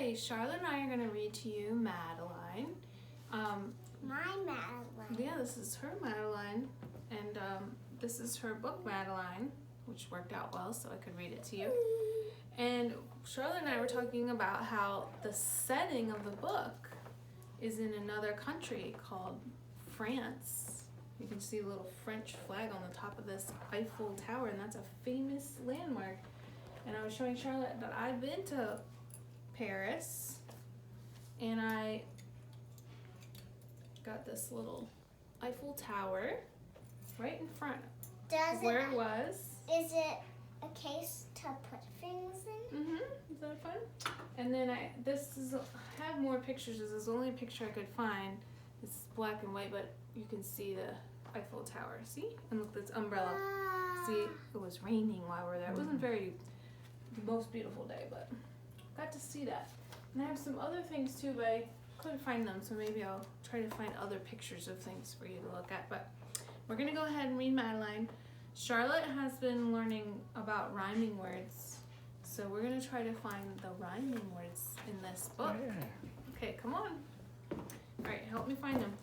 Today, Charlotte and I are going to read to you Madeline. My Madeline. Yeah, this is her Madeline, and this is her book Madeline, which worked out well, so I could read it to you. And Charlotte and I were talking about how the setting of the book is in another country called France. You can see a little French flag on the top of this Eiffel Tower, and that's a famous landmark. And I was showing Charlotte that I've been to Paris, and I got this little Eiffel Tower right in front of where it was. Is it a case to put things in? Is that fun? And then I have more pictures. This is the only picture I could find. It's black and white, but you can see the Eiffel Tower. See? And look, this umbrella. See, it was raining while we were there. It wasn't the most beautiful day, but got to see that. And I have some other things too, but I couldn't find them, so maybe I'll try to find other pictures of things for you to look at. But we're gonna go ahead and read Madeline. Charlotte has been learning about rhyming words, so we're gonna try to find the rhyming words in this book. Okay, come on. All right, help me find them.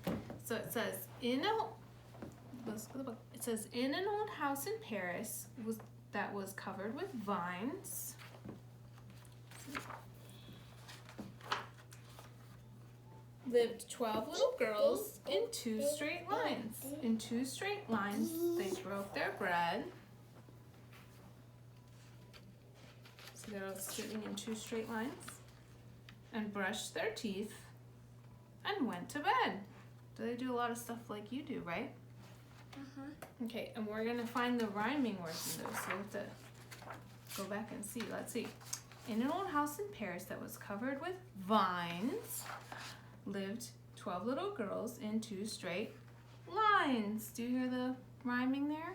So it says, let's go to the book. It says, in an old house in Paris that was covered with vines. Lived 12 little girls in 2 straight lines. In 2 straight lines, they broke their bread. So they're all sitting in 2 straight lines. And brushed their teeth and went to bed. So they do a lot of stuff like you do, right? Okay, and we're gonna find the rhyming words in those. So we have to go back and see. Let's see. In an old house in Paris that was covered with vines, lived 12 little girls in 2 straight lines. Do you hear the rhyming there?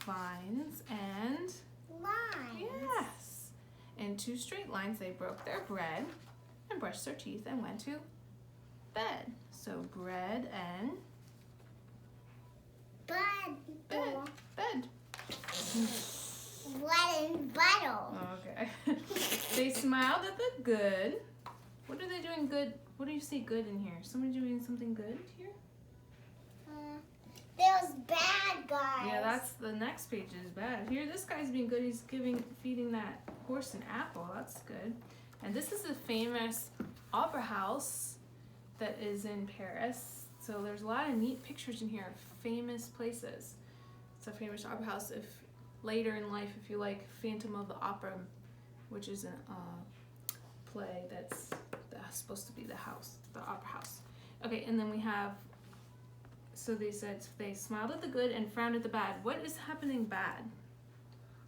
Vines and lines. Yes. In 2 straight lines, they broke their bread and brushed their teeth and went to bed. So bread and bed. Bread and butter. Okay. They smiled at the good. What are they doing good? What do you see good in here? Somebody doing something good here? There's bad guys. Yeah, that's the next page is bad. Here, this guy's being good. He's feeding that horse an apple. That's good. And this is a famous opera house that is in Paris. So there's a lot of neat pictures in here of famous places. It's a famous opera house. If later in life, if you like Phantom of the Opera, which is a play that's supposed to be the opera house. Okay, and then we have, so they said they smiled at the good and frowned at the bad. What is happening bad?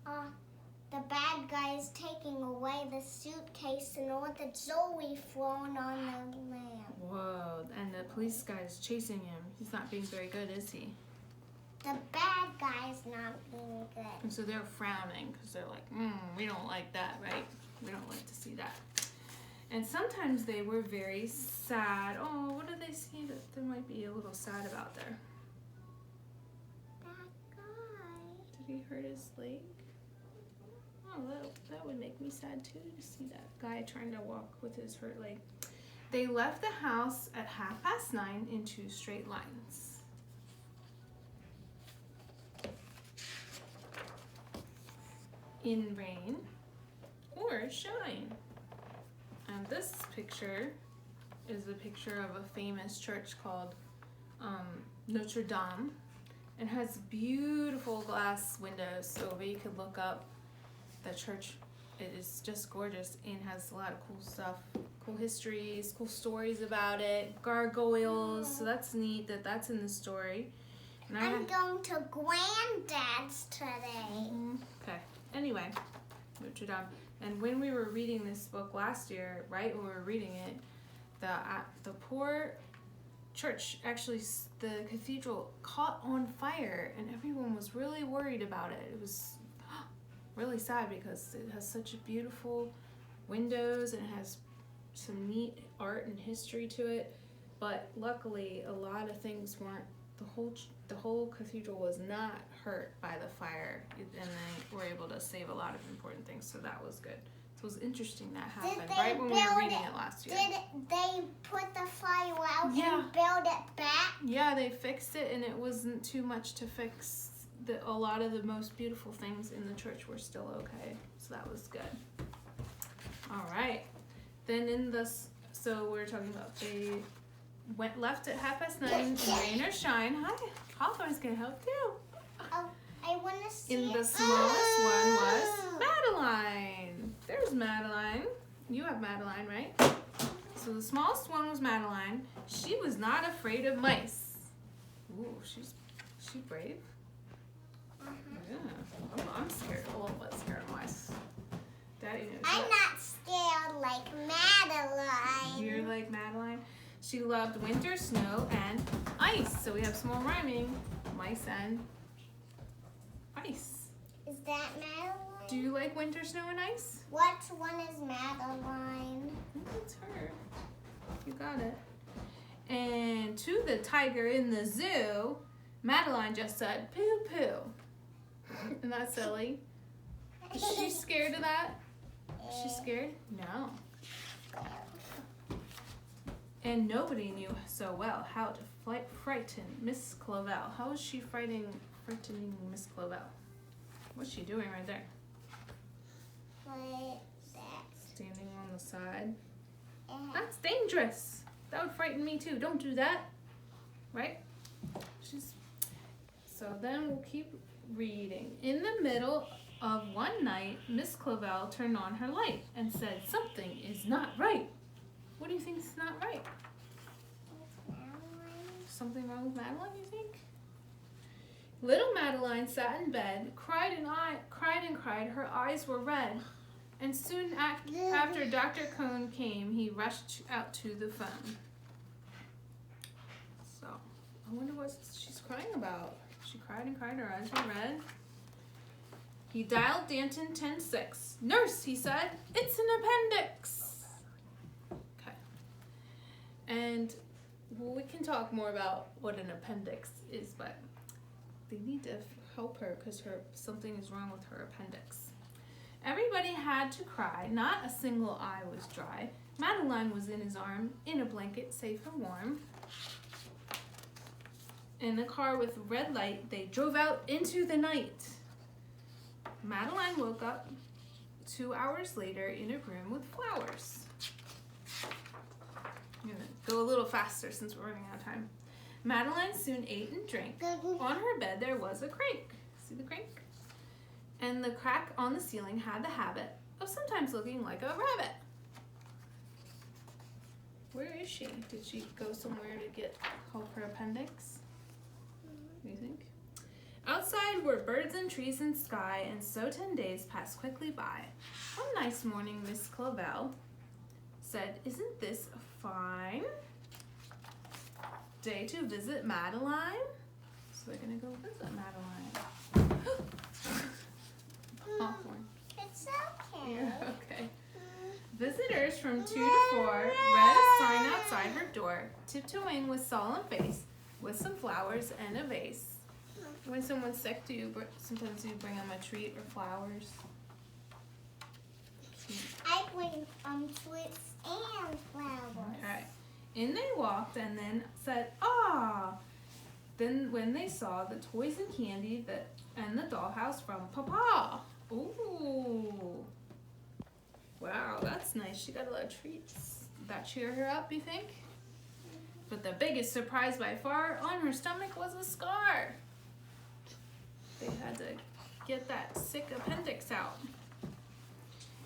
The bad guy is taking away the suitcase and all the jewelry thrown on the lamp. Whoa, and the police guy is chasing him. He's not being very good, is he? The bad guy's not being good. And so they're frowning because they're like, we don't like that, right? We don't like to see that. And sometimes they were very sad. Oh, what do they see that there might be a little sad about there? That guy. Did he hurt his leg? Oh, that would make me sad too, to see that guy trying to walk with his hurt leg. They left the house at 9:30 in 2 straight lines. In rain or shine. And this picture is a picture of a famous church called Notre Dame. It has beautiful glass windows, so you could look up the church. It is just gorgeous and has a lot of cool stuff, cool histories, cool stories about it, gargoyles. So that's neat that that's in the story. And I'm going to Granddad's today. Okay. Anyway, Notre Dame. And when we were reading this book last year, right when we were reading it, the poor church, actually the cathedral, caught on fire, and everyone was really worried about it. It was really sad because it has such beautiful windows and it has some neat art and history to it. But luckily, a lot of things weren't. The whole cathedral was not hurt by the fire, and they were able to save a lot of important things, so that was good. So it was interesting that happened they right when we were build reading it- it last year. Did they put the fire out Yeah. and build it back? Yeah, they fixed it, and it wasn't too much to fix. A lot of the most beautiful things in the church were still okay, so that was good. All right, then so we're talking about they left at 9:30, rain or shine. Hi, Hawthorne's gonna help too. Oh, I want to see. In the smallest one was Madeline. There's Madeline. You have Madeline, right? So the smallest one was Madeline. She was not afraid of mice. Ooh, she's brave. Yeah. Oh, I'm scared. All of us scared of mice. Daddy knows I'm that. not scared like Madeline. You're like Madeline. She loved winter, snow, and ice. So we have some more rhyming. Mice and ice. Is that Madeline? Do you like winter, snow, and ice? What one is Madeline? I think it's her. You got it. And to the tiger in the zoo, Madeline just said, poo poo. Isn't that silly? Is she scared of that? Is she scared? No. And nobody knew so well how to frighten Miss Clavell. How is she frightening Miss Clavell? What's she doing right there? Like that. Standing on the side. That's dangerous. That would frighten me too. Don't do that. Right? So then we'll keep reading. In the middle of one night, Miss Clavell turned on her light and said, something is not right. What do you think is not right? Something wrong with Madeline, you think? Little Madeline sat in bed, cried and cried. Her eyes were red. And soon after Dr. Cone came, he rushed out to the phone. So, I wonder what she's crying about. She cried and cried, her eyes were red. He dialed Danton 10-6. Nurse, he said, it's an appendix. Okay. And we can talk more about what an appendix is, but they need to help her because something is wrong with her appendix. Everybody had to cry. Not a single eye was dry. Madeline was in his arm, in a blanket, safe and warm. In the car with red light, they drove out into the night. Madeline woke up 2 hours later in a room with flowers. I'm gonna go a little faster since we're running out of time. Madeline soon ate and drank. On her bed there was a crank. See the crank? And the crack on the ceiling had the habit of sometimes looking like a rabbit. Where is she? Did she go somewhere to help her appendix? What do you think? Outside were birds and trees and sky, and so 10 days passed quickly by. One nice morning, Miss Clavell said, isn't this a fine day to visit Madeline? So they're gonna go visit Madeline. Hawthorne. It's okay. Yeah, okay. Visitors from 2 to 4 read a sign outside her door, tiptoeing with solemn face, with some flowers and a vase. When someone's sick, sometimes you bring them a treat or flowers? I bring sweets and flowers. Okay. In they walked and then said, ah! Then when they saw the toys and candy and the dollhouse from Papa. Ooh. Wow, that's nice. She got a lot of treats. Did that cheer her up, you think? But the biggest surprise by far, on her stomach was a scar. They had to get that sick appendix out.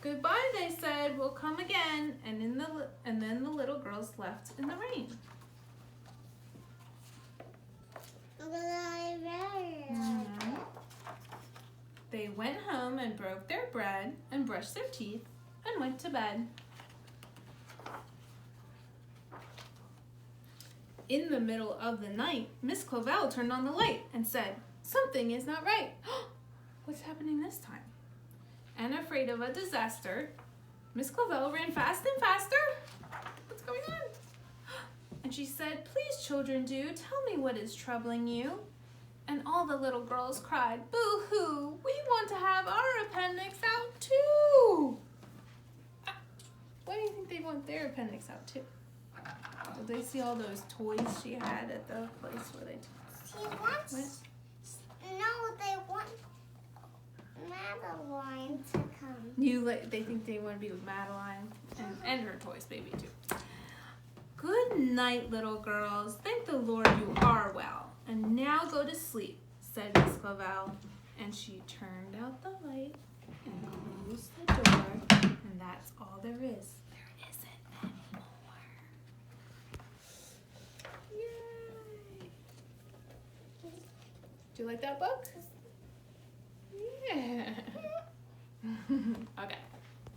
Goodbye, they said. We'll come again. And then the little girls left in the rain. Mm-hmm. They went home and broke their bread and brushed their teeth and went to bed. In the middle of the night, Miss Clavell turned on the light and said, something is not right. What's happening this time? And afraid of a disaster, Miss Clavell ran fast and faster. What's going on? And she said, please, children, do tell me what is troubling you. And all the little girls cried, boo-hoo, we want to have our appendix out too. they want their appendix out too. Did they see all those toys she had at the place where they She wants. went? No, they want Madeline to come. They think they want to be with Madeline and her toys baby too. Good night, little girls. Thank the Lord you are well. And now go to sleep, said Miss Clavel. And she turned out the light and closed the door. And that's all there is. There isn't anymore. Yay! Do you like that book? Yeah.